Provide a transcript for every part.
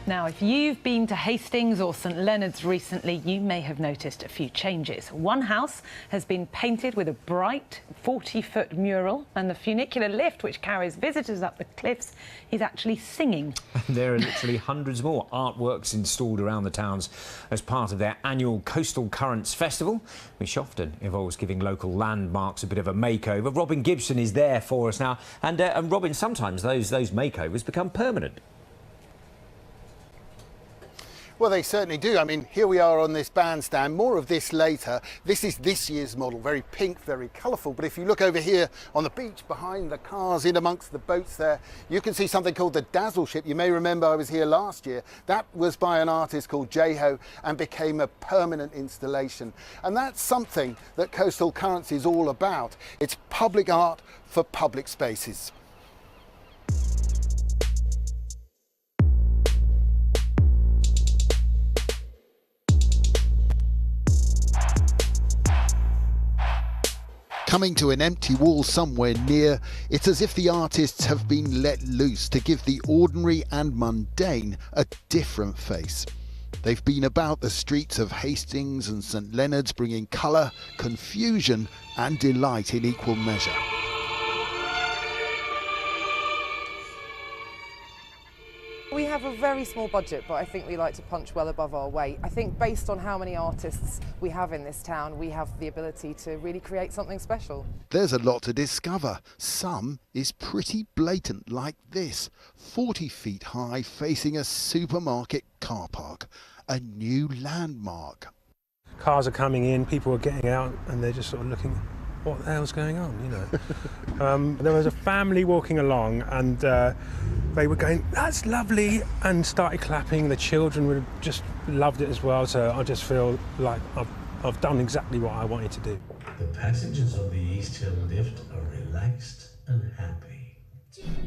Now, if you've been to Hastings or St Leonard's recently, you may have noticed a few changes. One house has been painted with a bright 40-foot mural, and the funicular lift, which carries visitors up the cliffs, is actually singing. There are literally hundreds more artworks installed around the towns as part of their annual Coastal Currents Festival, which often involves giving local landmarks a bit of a makeover. Robin Gibson is there for us now. And Robin, sometimes those makeovers become permanent. Well, they certainly do. I mean, here we are on this bandstand. More of this later. This is this year's model. Very pink, very colourful. But if you look over here on the beach behind the cars, in amongst the boats there, you can see something called the Dazzle Ship. You may remember I was here last year. That was by an artist called Jeho and became a permanent installation. And that's something that Coastal Currents is all about. It's public art for public spaces. Coming to an empty wall somewhere near, it's as if the artists have been let loose to give the ordinary and mundane a different face. They've been about the streets of Hastings and St Leonard's, bringing colour, confusion and delight in equal measure. We have a very small budget, but I think we like to punch well above our weight. I think based on how many artists we have in this town, we have the ability to really create something special. There's a lot to discover. Some is pretty blatant, like this, 40 feet high, facing a supermarket car park, a new landmark. Cars are coming in, people are getting out, and they're just sort of looking, what the hell's going on, you know? There was a family walking along, and they were going, that's lovely, and started clapping. The children would have just loved it as well, so I just feel like I've done exactly what I wanted to do. The passengers on the East Hill lift are relaxed and happy.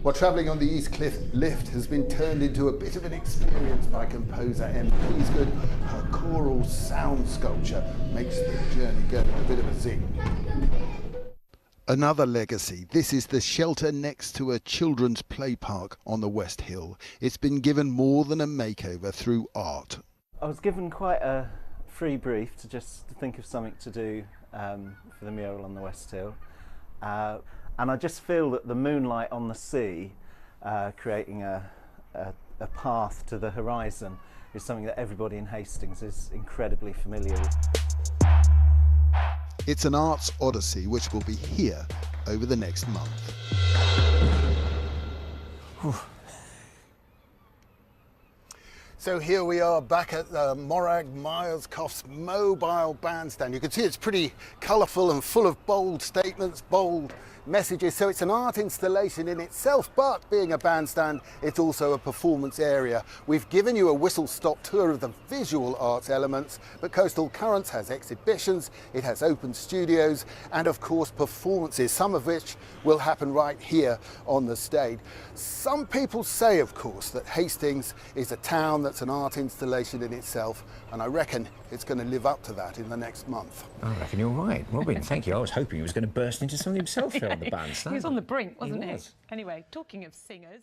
Well, travelling on the East Cliff lift has been turned into a bit of an experience by composer M. Peasgood. Her choral sound sculpture makes the journey go a bit of a zing. Another legacy. This is the shelter next to a children's play park on the West Hill. It's been given more than a makeover through art. I was given quite a free brief to just think of something to do for the mural on the West Hill. And I just feel that the moonlight on the sea, creating a path to the horizon, is something that everybody in Hastings is incredibly familiar with. It's an arts odyssey which will be here over the next month. So here we are back at the Morag Myers-Coff's mobile bandstand. You can see it's pretty colourful and full of bold statements, bold messages. So it's an art installation in itself, but being a bandstand, it's also a performance area. We've given you a whistle-stop tour of the visual arts elements, but Coastal Currents has exhibitions, it has open studios, and of course performances, some of which will happen right here on the stage. Some people say, of course, that Hastings is a town that's an art installation in itself, and I reckon it's going to live up to that in the next month. I reckon you're right. Robin, thank you. I was hoping he was going to burst into something himself here on the bandstand. He was on the brink, wasn't he? Was. Anyway, talking of singers...